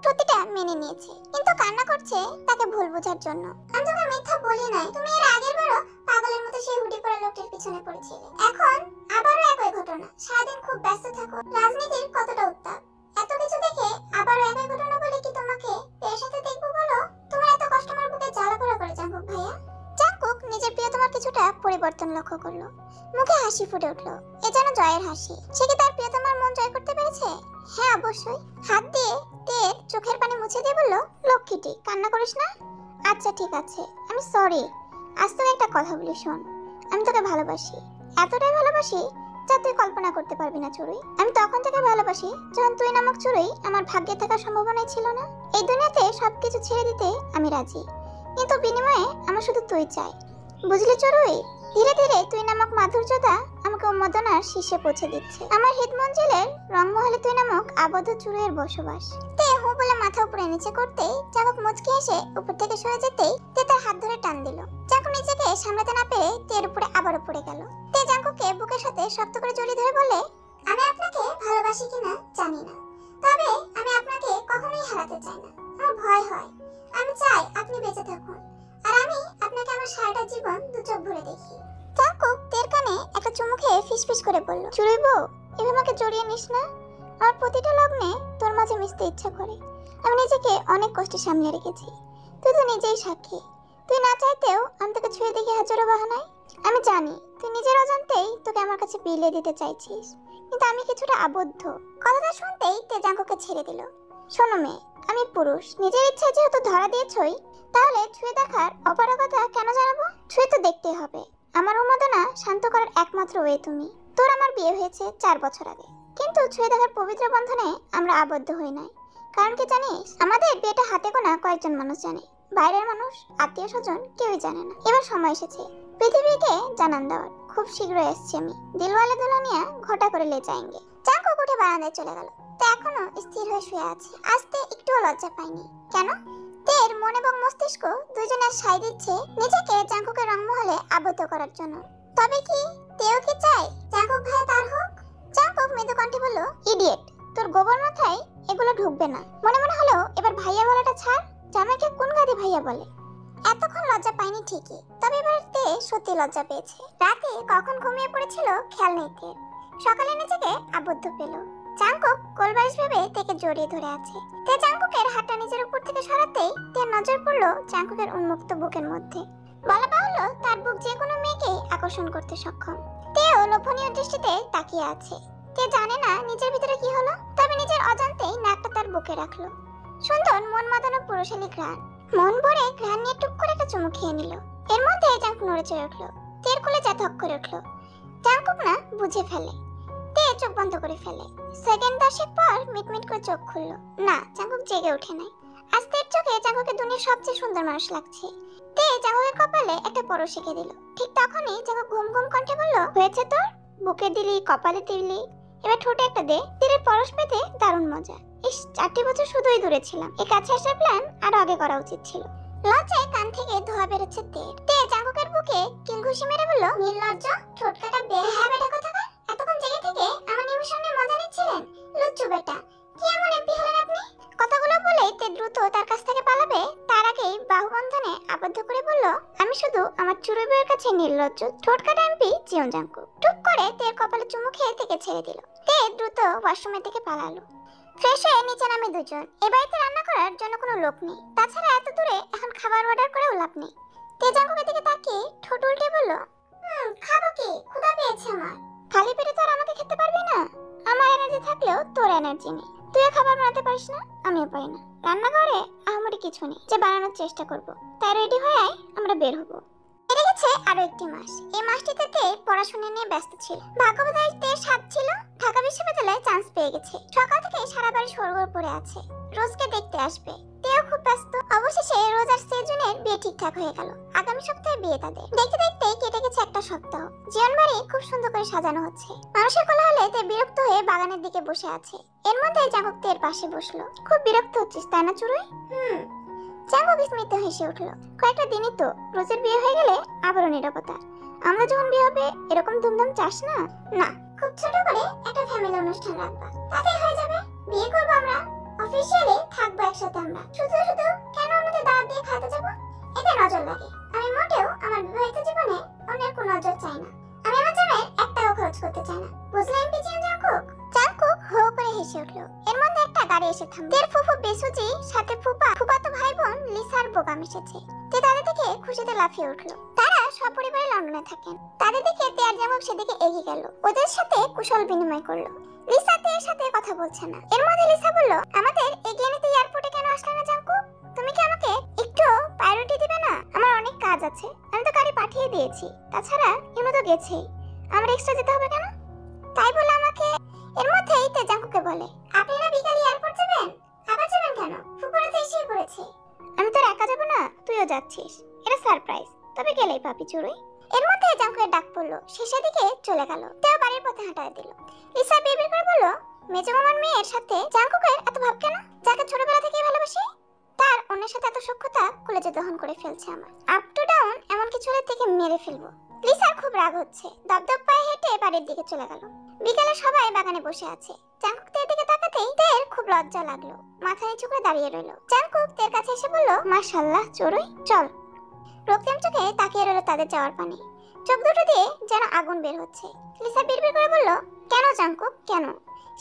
সত্যিটা মেনে নিয়েছে, কিন্তু কান্না করছে তাকে ভুল বোঝার জন্য। আমি তোকে মিথ্যা বলি নাই, তুমি এর আগের বারও পাগলের মতো সেই হুডি পরা লোকটার পিছনে পড়েছিলে। এখন আবারও একই ঘটনা। সারাদিন খুব ব্যস্ত থাকো, রাজনীতির কতটা উত্তাপ। এত কিছু দেখে আবারও একই ঘটনা বলে কি তোমাকে এর সাথে দেখবো বলো? তোমার এত কষ্ট আমার বুকে জ্বালা পোড়া করে জাঙ্কুক ভাইয়া। জাঙ্কুক নিজের প্রিয়তমার কিছুটা পরিবর্তন লক্ষ্য করলো। মুখে হাসি ফুটে উঠলো, এ যেন জয়ের হাসি। সে কি তার প্রিয়তমার মন জয় করতে পেরেছে? হ্যাঁ অবশ্যই। হাত দিয়ে তের চোখের পানি মুছে দিয়ে বলল, লক্ষ্মীটি কান্না করিস না। আচ্ছা ঠিক আছে, আমি সরি। আজ তোকে একটা কথা বলি শোন, আমি তোকে ভালোবাসি, এতটাই ভালোবাসি যা তুই কল্পনা করতে পারবি না চড়ুই। আমি তখন থেকে ভালোবাসি যখন তুই নামক চড়ুই আমার ভাগ্যে থাকার সম্ভাবনাই ছিল না। এই দুনিয়াতে সবকিছু ছেড়ে দিতে আমি রাজি, কিন্তু বিনিময়ে আমার শুধু তুই চাই, বুঝলি চড়ুই? ধীরে ধীরে তুই নামক মাধুর্যতা আমাকে উন্মাদনার শীর্ষে পৌঁছে দিচ্ছে। আমার হিত মঞ্জিলের রংমহলে তুই নামক আবদ্ধ চড়ুইয়ের বসবাস। তে হু বলে মাথা উপরে নিচে করতেই জাঙ্কুক মুচকি এসে উপর থেকে সরে যেতেই তে তার হাত ধরে টান দিল। জাঙ্কুক নিজেকে সামলাতে না পেরে তের উপরে আবারও পড়ে গেল। তে জাঙ্কুককে বুকের সাথে শক্ত করে জড়িয়ে ধরে বলে, আমি আপনাকে ভালোবাসি কিনা জানি না, তবে আমি আপনাকে কখনোই হারাতে চাই না। আমার ভয় হয়, আমি চাই আপনি বেঁচে থাকুন, আর আমি আপনাকে আমার সারাটা জীবন দু চোখ ভরে দেখি। জাঙ্কুক তের কানে একটা চুমু খেয়ে ফিসফিস করে বলল, চুড়ুই বউ, এভাবে আমাকে জড়িয়ে নিস না। আমার প্রতিটা লগ্নে তোর মাঝে মিশতে ইচ্ছা করে। আমি নিজেকে অনেক কষ্টে সামলে রেখেছি, তুই তো নিজেই সাক্ষী। তুই না চাইতেও আমি তোকে ছুঁয়ে দেখি হাজারো বাহানায়। আমি জানি তুই নিজের অজান্তেই তোকে আমার কাছে বিলিয়ে দিতে চাইছিস, কিন্তু আমি কিছুটা আবদ্ধ। কথাটা শুনতেই তে জাঙ্কুককে ছেড়ে দিল। শোনো মেয়ে, আমি পুরুষ, নিজের ইচ্ছায় যেহেতু ধরা দিয়েছই, তাহলে ছুঁয়ে দেখার অপারগতা কেন জানাবো? ছুঁয়ে তো দেখতেই হবে। আমার উন্মাদনা শান্ত করার একমাত্র ওয়ে তুমি। তোর আমার বিয়ে হয়েছে 4 বছর আগে, কিন্তু ছুঁয়ে দেখার পবিত্র বন্ধনে আমরা আবদ্ধ হই নাই। কারণ কি জানিস? আমাদের বিয়েটা হাতে গোনা কয়েকজন মানুষ জানে, বাইরের মানুষ, আত্মীয় স্বজন কেউই জানে না। এবার সময় এসেছে পৃথিবীকে জানান দেওয়ার। খুব শীঘ্রই আসছি আমি, দিলওয়ালে দুলহানিয়া ঘটা করে লে যাएंगे। জাঙ্কুক উঠে বারান্দায় চলে গেল। তে এখনো স্থির হয়ে শুয়ে আছে। আসতে একটুও লজ্জা পায়নি। কেন? তের মন এবং মস্তিষ্ক দুজনে সায় দিচ্ছে নিজেকে জাঙ্কুকের রংমহলে আবদ্ধ করার জন্য। তবে কি তেও কি চায় জাঙ্কুক ভাইয়া তার হোক? জাঙ্কুক মৃদু কণ্ঠে বলল, ইডিয়েট, তোর গোবর মাথায় এগুলো ঢুকবে না। মনে মনে হলো এবার ভাইয়া বলাটা ছাড়, জামাইকে কোন গাদি ভাইয়া বলে। এতক্ষণ লজ্জা পাইনি ঠিকই, তবে এবার তে সত্যি লজ্জা পেয়েছে। রাতে কখন ঘুমিয়ে পড়েছিল খেয়াল নেই তের। সকালে নিজেকে আবদ্ধ পেল। জাঙ্কুক কোলবালিশ ভেবে তেকে জড়িয়ে ধরে আছে। তে জাঙ্কুকের হাতটা নিজের উপর থেকে সরাতেই তের নজর পড়লো জাঙ্কুকের উন্মুক্ত বুকের মধ্যে। বলা বাহুল্য তার বুক যে কোনো মেয়েকেই আকর্ষণ করতে সক্ষম। তেও লোভনীয় দৃষ্টিতে তাকিয়ে আছে। তে জানে না নিজের ভিতরে কি হলো, তবে নিজের অজান্তেই নাকটা তার বুকে রাখলো। সুন্দর মন মাতানো পুরুষালী ঘ্রাণ। মন ভরে ঘ্রাণ নিয়ে টুক করে একটা চুমু খেয়ে নিল। এর মধ্যে জাঙ্কুক নড়ে চড়ে উঠলো। তের কোলে যা ধক করে উঠলো। জাঙ্কুক না বুঝে ফেলে। তে চোখ বন্ধ করে ফেলে। সেকেন্ড 10 পর মিটমিট করে চোখ খুললো। না, জাঙ্কুক জেগে ওঠে নাই। আজ তের চোখে জাঙ্কুকে দুনিয়ার সবচেয়ে সুন্দর মানুষ লাগছে। তে জাঙ্কুকের কপালে একটা পরশ এঁকে দিল। ঠিক তখনই জাঙ্কুক ঘুম ঘুম কণ্ঠে বলল, হয়েছে তোর? বুকে দিলি, কপালে দিলি, এবার ঠোঁটে একটা দে। তীরের পরশ পেতে দারুণ মজা। ইস, 4টি বছর শুধুই দূরে ছিলাম, এই কাছে আসার প্ল্যান আরো আগে করা উচিত ছিল। লজ্জায় কান থেকে ধোয়া বেরোচ্ছে তের। তে জাঙ্কুকের বুকে কিল ঘুষি মেরে বলল, নির্লজ্জ, ঠোঁট কাটা বেহায়া বেটা কোথাকার। এতক্ষণ জেগে থেকে আমার নিমিষের নিয়ে মজা নিচ্ছিলেন? লুচ্চু বেটা, কি এমন এমপি হলেন আপনি? কথাগুলো বলেই তে দ্রুত তার কাছ থেকে পালাবে তার আগেই বাহুবন্ধনে আবদ্ধ করে বলল, আমি শুধু আমার চুড়ই বউয়ের কাছে নির্লজ্জ ঠোঁট কাটা এমপি জিয়ন জাঙ্কুক। টুক করে তের কপালে চুমু খেয়ে থেকে ছেড়ে দিল। তে দ্রুত ওয়াশরুমের দিকে পালালো। ফ্রেশ হয়ে নিচে নামে দুজন। এ বাড়িতে রান্না করার জন্য কোনো লোক নেই, তাছাড়া এত দূরে এখন খাবার অর্ডার করেও লাভ নেই। তে জাঙ্কুকের দিকে তাকিয়ে ঠোঁট উল্টে বলল, খাবো কি, ক্ষুধা পেয়েছে আমার। খালি পেটে তো আর আমাকে খেতে পারবি না। আমার এনার্জি থাকলেও তোর এনার্জি নেই। তুইও খাবার বানাতে পারিস না, আমিও পারি না। রান্নাঘরে আহামরি কিছু নেই যে বানানোর চেষ্টা করব। তাই রেডি হয়ে আয়, আমরা বের হবো। এর গেছে আরো একটি মাস। এই মাসটিতে তে পড়াশোনা নিয়ে ব্যস্ত ছিল। ভাগ্যবশত তের সাথ ছিল, ঢাকা বিশ্ববিদ্যালয়ে চান্স পেয়ে গেছে। সকাল থেকে সারা বাড়ি সরগোল পড়ে আছে, রোজকে দেখতে আসবে। তেও খুব ব্যস্ত। অবশেষে রোজ আর সেজনের বিয়ে ঠিকঠাক হয়ে গেল। আগামী সপ্তাহে বিয়ে তাদের। দেখতে দেখতে কেটে গেছে একটা সপ্তাহ। জীবন বাড়ি খুব সুন্দর করে সাজানো হচ্ছে। মানুষের কোলাহলে তে বিরক্ত হয়ে বাগানের দিকে বসে আছে। এর মধ্যে জাঙ্কুক তের পাশে বসলো। খুব বিরক্ত হচ্ছিস তাই না চুড়ুই? জাঙ্কুক স্মিত হেসে উঠলো। কয়েকটা দিনই তো, রোজের বিয়ে হয়ে গেলে আবারও নীরবতা। আমরা যখন বিয়ে হবে এরকম ধুমধাম চাস না? না, খুব ছোট করে একটা ফ্যামিলি অনুষ্ঠান রাখবা, তাতেই হয়ে যাবে। বিয়ে করবো আমরা, অফিসিয়ালি থাকবো একসাথে। ফুফু বেসুজি সাথে ফুফাতো ভাই বোন লিসার বোগাম এসেছে। তে তাদের দেখে খুশিতে লাফিয়ে উঠলো। তারা সপরিবারে লন্ডনে থাকেন। তাদের দেখে তে আর জাঙ্কুক সেদিকে এগিয়ে গেল, ওদের সাথে কুশল বিনিময় করলো। লিসা তের সাথে কথা বলছে না। এর মধ্যে লিসা বলল, আমাদের এগিয়ে নিতে এয়ারপোর্টে কেন আসলে না জাঙ্কুক? তুমি কি আমাকে একটু প্রায়োরিটি দিবে না? আমার অনেক কাজ আছে, আমি তো গাড়ি পাঠিয়ে দিয়েছি। তাছাড়া ইউনো তো গেছেই, আমার এক্সট্রা যেতে হবে কেন? তাই বলে আমাকে। এর মধ্যেই তে জাঙ্কুকে বলে, আপনি না বিকালে এয়ারপোর্ট যাবেন? আবার যাবেন কেন? ফুপুরা তো এসেই পড়েছে। আমি তো একা যাব না, তুইও যাচ্ছিস। এটা সারপ্রাইজ, তবে গেলেই পাবি চুরুই। এর মধ্যে জাঙ্কুকের ডাক পড়লো, শেষের দিকে চলে গেল। তেও বাড়ির পথে হাঁটায় দিল। লিসা বিড়বিড় করে বলল, মেজো মামার মেয়ের সাথে জাঙ্কুকের এত ভাব কেন? যাকে ছোটবেলা থেকেই ভালোবাসি, তার অন্যের সাথে এত সখ্যতা কলেজে দহন করে ফেলছে আমার। আপ টু ডাউন এমনকি ছেলের থেকে মেরে ফেলবো। লিসার খুব রাগ হচ্ছে, দপদপ পায়ে হেঁটে বাড়ির দিকে চলে গেল। বিকেলে সবাই বাগানে বসে আছে। জাঙ্কুক তের দিকে তাকাতেই তের খুব লজ্জা লাগলো, মাথা নিচু করে দাঁড়িয়ে রইল। জাঙ্কুক তের কাছে এসে বলল, মাশাআল্লাহ চড়ুই, চল। রক্তিম চোখে তাকিয়ে রইল তাদের যাওয়ার পানে, চোখ দুটো দিয়ে যেন আগুন বের হচ্ছে। লিসা বিড়বিড় করে বলল, কেন জাঙ্কুক কেন?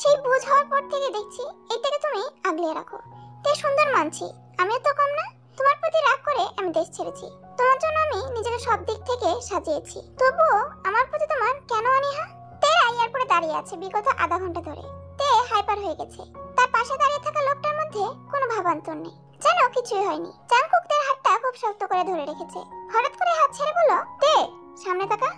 সেই বুঝ হওয়ার পর থেকে দেখছি এইটাকে তুমি আগলিয়ে রাখো। তে সুন্দর মানছি, আমিও তো কম না। তোমার প্রতি রাগ করে আমি দেশ ছেড়েছি, তোমার জন্য আমি নিজেকে সব দিক থেকে সাজিয়েছি, তবুও আমার প্রতি তোমার কেন অনীহা? তেরা এয়ারপোর্টে দাঁড়িয়ে আছে বিগত আধা ঘন্টা ধরে। তে হাইপার হয়ে গেছে। তার পাশে দাঁড়িয়ে থাকা লোকটার মধ্যে কোনো ভাবান্তর নেই, যেন কিছুই হয়নি। জাঙ্কুক তের হাতটা খুব শক্ত করে ধরে রেখেছে। হঠাৎ করে হাত ছেড়ে বলল, তে সামনে তাকা,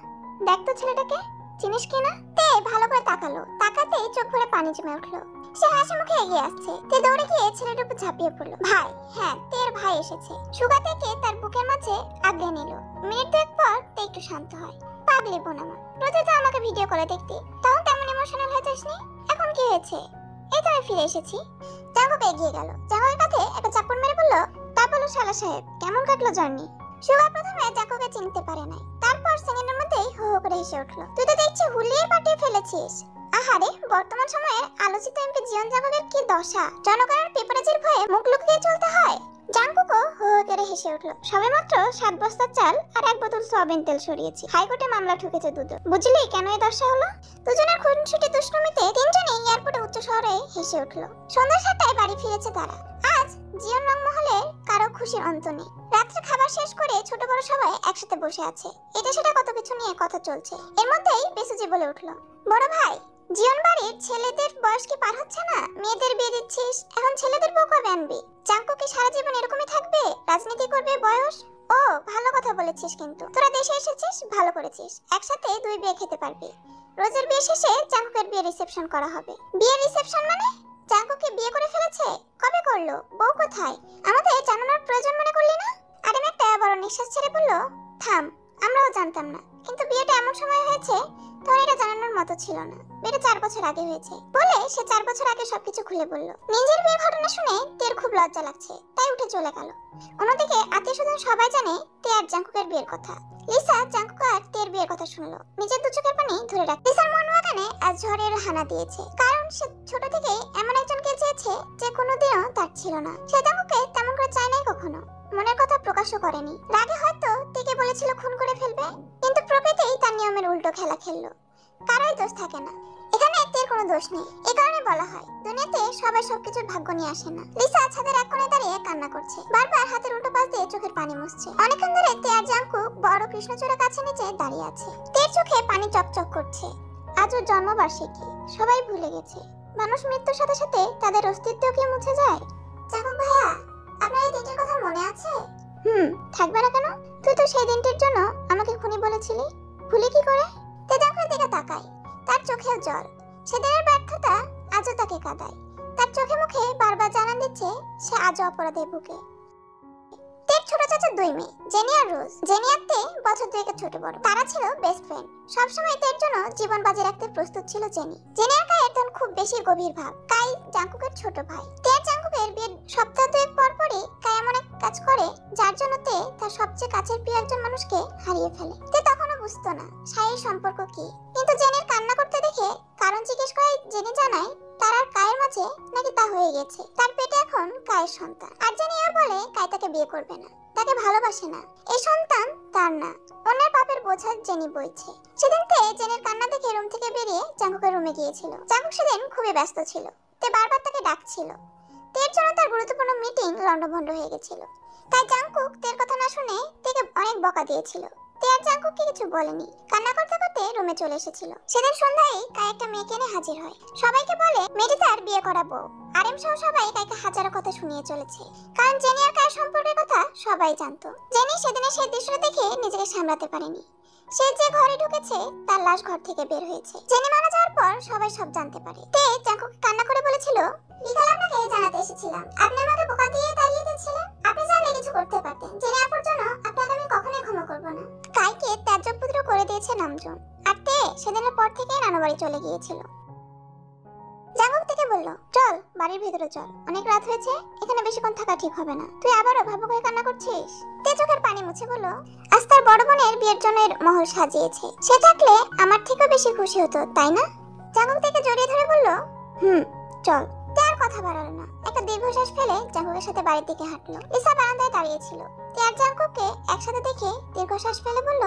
দেখ তো ছেলেটাকে চিনিস কিনা? তে ভালো করে তাকালো, তাকাতেই চোখ ভরে পানি জমে উঠলো। সে হাসি মুখে এগিয়ে আসছে। তে দৌড়ে গিয়ে ছেলেটার উপর ঝাঁপিয়ে পড়লো। ভাই, হ্যাঁ তের ভাই এসেছে। সুগা থেকে তার বুকের মাঝে আগলে নিল। মিনিট দুয়েক পর তে একটু শান্ত হয়। পাগলি বোন আমার, রোজে তো আমাকে ভিডিও কলে দেখতি, তখন তেমন ইমোশনাল হয়ে যাসনি, এখন কি হয়েছে? এই তো আমি ফিরে এসেছি। জাঙ্কুক এগিয়ে গেল, জাঙ্কুকের কাছে একটা চাপড় মেরে বলল, তা বলো শালা সাহেব, কেমন কাটলো জার্নি? সুগা প্রথমে জাঙ্কুকে চিনতে পারে নাই, তারপর সেকেন্ডের মধ্যেই হো হো করে হেসে উঠলো। তুই তো দেখছি হুলিয়ে পাঠিয়ে ফেলেছিস। আহারে, বর্তমান সময়ের আলোচিত এমপি জিয়ন জাঙ্কুকের কি দশা! জনগণের পেপারাজির ভয়ে মুখ লুকিয়ে চলতে হয়। জাঙ্কুকও হো হো করে হেসে উঠলো। সবেমাত্র 7 বস্তা চাল আর 1 বোতল সয়াবিন তেল সরিয়েছি, হাইকোর্টে মামলা ঠুকেছে দুটো। বুঝলি কেন এই দশা হলো? দুজনের খুনসুটি দুষ্টুমিতে তিনজনেই এয়ারপোর্টে উচ্চ শহরে হেসে উঠলো। সন্ধ্যা 7টায় বাড়ি ফিরেছে তারা। আজ জিয়ন রংমহলে কারো খুশির অন্ত নেই। রাত্রে খাবার শেষ করে ছোট বড় সবাই একসাথে বসে আছে। এটা সেটা কত কিছু নিয়ে কথা চলছে। এর মধ্যেই বেসুজি বলে উঠলো, বড় ভাই, জিয়ন বাড়ির ছেলেদের বয়স কি পার হচ্ছে না? মেয়েদের বিয়ে দিচ্ছিস, এখন ছেলেদের বউ কবে আনবি? জাঙ্কুক কি সারা জীবন এরকমই থাকবে? রাজনীতি করবে? বয়স? ও ভালো কথা বলেছিস, কিন্তু তোরা দেশে এসেছিস, ভালো করেছিস। একসাথে 2 বিয়ে খেতে পারবি। রোজের বিয়ে শেষে জাঙ্কুকের বিয়ে রিসেপশন করা হবে। বিয়ে রিসেপশন মানে? জাঙ্কুকে বিয়ে করে ফেলেছে? কবে করলো? বউ কোথায়? আমাদের জানানোর প্রয়োজন মনে করলি না? আরেম একটা বড় নিঃশ্বাস ছেড়ে বলল, থাম, আমরাও জানতাম না, কিন্তু বিয়েটা এমন সময় হয়েছে তখন এটা জানানোর মতো ছিল না। বিয়েটা 4 বছর আগে হয়েছে বলে সে 4 বছর আগে সবকিছু খুলে বলল। নিজের বিয়ের ঘটনা শুনে তের খুব লজ্জা লাগছে, তাই উঠে চলে গেল। অন্যদিকে আত্মীয়স্বজন সবাই জানে তে আর জাঙ্কুকের বিয়ের কথা। লিসা জাঙ্কুক আর তের বিয়ের কথা শুনলো, নিজের দু চোখের পানি ধরে রাখে। লিসার মন বাগানে আজ ঝড়ের হানা দিয়েছে, কারণ সে ছোট থেকেই এমন একজনকে চেয়েছে যে কোনোদিনও তার ছিল না। সে জাঙ্কুককে তেমন করে চায় নাই কখনো, মনের কথা প্রকাশও করেনি। রাগে হয়তো তেকে বলেছিল খুন করে ফেলবে, কিন্তু প্রকৃতি তার নিয়মের উল্টো খেলা খেললো। কারোই দোষ থাকে না, এখানে তের কোনো দোষ নেই। এই কারণে বলা হয় দুনিয়াতে সবাই সবকিছুর ভাগ্য নিয়ে আসে না। লিসা ছাদের এক কোণে দাঁড়িয়ে কান্না করছে, বারবার হাতের উল্টো পাশ দিয়ে চোখের পানি মুছছে। অনেকক্ষণ ধরে তে আর জাঙ্কুক বড় কৃষ্ণচূড়া গাছের নিচে দাঁড়িয়ে আছে। তের চোখে পানি চকচক করছে। আজ ওর জন্মবার্ষিকী, সবাই ভুলে গেছে মানুষ মৃত্যুর সাথে সাথে তাদের অস্তিত্বও কি মুছে যায়। জাঙ্কুক ভাইয়া, আপনার এই দিনটার কথা মনে আছে? থাকবে না কেন? তুই তো সেই দিনটির জন্য আমাকে খুনি বলেছিলি, ভুলে কি করে? তে জাঙ্কুকের দিকে তাকায়, তার চোখেও জল। সেদিনের ব্যর্থতা আজও তাকে কাঁদায়। তার চোখে মুখে বারবার জানান দিচ্ছে সে আজও অপরাধের বুকে। তের ছোট চাচা 2 মেয়ে, জেনি আর রোজ। জেনি আর তে বছর 2 ছোট বড়। তারা ছিল বেস্ট ফ্রেন্ড। সবসময় তের জন্য জীবন বাজি রাখতে প্রস্তুত ছিল জেনি। জেনি আর কায়ের তখন খুব বেশি গভীর ভাব। কাই জাঙ্কুকের ছোট ভাই। তে আর জাঙ্কুকের বিয়ের সপ্তাহ 2 পর পরই কাই এমন এক কাজ করে যার জন্য তে তার সবচেয়ে কাছের প্রিয় একজন মানুষকে হারিয়ে ফেলে। তে তখনও বুঝতো না শারীরিক সম্পর্ক কি, কিন্তু জেনির কান্না করতে দেখে কারণ জিজ্ঞেস করায় জেনি জানায় তার আর কায়ের মাঝে নাকি তা হয়ে গেছে। তার পেটে এখন কায়ের সন্তান। আর জেনিও বলে কাই তাকে বিয়ে করবে না, তাকে ভালোবাসে না। এই সন্তান তার না, অন্যের পাপের বোঝা জেনি বইছে। সেদিন তে জেনির কান্না দেখে রুম থেকে বেরিয়ে জাঙ্কুকের রুমে গিয়েছিল। জাঙ্কুক সেদিন খুবই ব্যস্ত ছিল। তে বারবার তাকে ডাকছিল। তের জন্য তার গুরুত্বপূর্ণ মিটিং লন্ডভন্ড হয়ে গেছিল। তাই জাংকুক তের কথা না শুনে তেকে অনেক বকা দিয়েছিল। তে আর জাংকুককে কিছু বলেনি, কান্না করতে করতে রুমে চলে এসেছিল। সেদিন সন্ধ্যায় কাই একটা মেয়েকে এনে হাজির হয়। সবাইকে বলে মেয়েটি তার বিয়ে করাবো। আরএম সহ সবাই কাইকে হাজারো কথা শুনিয়ে চলেছে, কারণ জেনি আর কাই সম্পর্কের কথা সবাই জানতো। জেনি সেদিনের সেই দৃশ্যটা দেখে নিজেকে সামলাতে পারেনি। সে যে ঘরে ঢুকেছে তার লাশ ঘর থেকে বের হয়েছে। জেনি মারা যাওয়ার পর সবাই সব জানতে পারে। তে জাংকুককে কান্না করে বলেছিল, বিকালে আপনাকে জানাতে এসেছিলাম, আপনি আমাকে বোকা দিয়ে তাড়িয়ে দিয়েছিলেন। আপনি চাইলে কিছু করতে পারতেন। জেনি আপুর জন্য আপনাকে আমি কখনোই ক্ষমা করব না। কাইকে ত্যায্য পুত্র করে দিয়েছে নামজুন। আর তে সেদিনের পর থেকে নানু বাড়ি চলে গিয়েছিল। জাংকুক থেকে বলল, চল বাড়ির ভেতরে চল, অনেক রাত হয়েছে, এখানে বেশিক্ষণ থাকা ঠিক হবে না। তুই আবারও ভাবুক হয়ে কান্না করছিস? তে চোখের পানি মুছে বলল, আজ তার বড় বোনের বিয়ের জন্য এর মহল সাজিয়েছে, সে থাকলে আমার থেকেও বেশি খুশি হতো, তাই না? জাংকুক থেকে জড়িয়ে ধরে বলল, চল। তে আর কথা বাড়ালো না, একটা দীর্ঘশ্বাস ফেলে জাংকুকের সাথে বাড়ির দিকে হাঁটলো। লিসা বারান্দায় দাঁড়িয়ে ছিল। তে আর জাংকুককে একসাথে দেখে দীর্ঘশ্বাস ফেলে বলল,